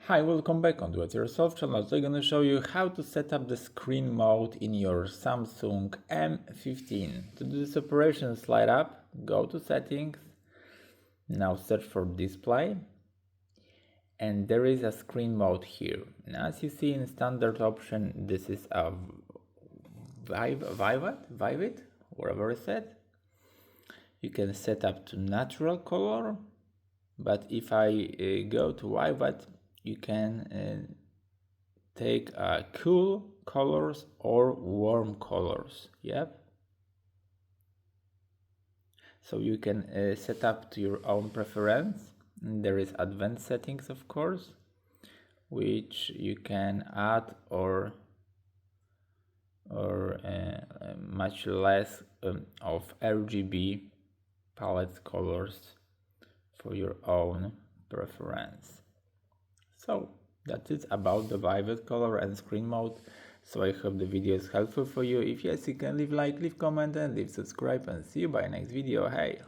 Hi, welcome back on Do It Yourself channel. Today I'm going to show you how to set up the screen mode in your Samsung M15. To do this operation, slide up, go to settings, now search for display, and there is a screen mode here. Now, as you see in standard option, this is a Vivid, whatever it's set. You can set up to natural color, but if I go to Vivid, you can take cool colors or warm colors. Yep. So you can set up to your own preference. There is advanced settings, of course, which you can add or much less of RGB palette colors for your own preference. So that's it about the Vivid color and screen mode. So I hope the video is helpful for you. If yes, you can leave like, leave comment and leave subscribe, and see you by next video. Hey!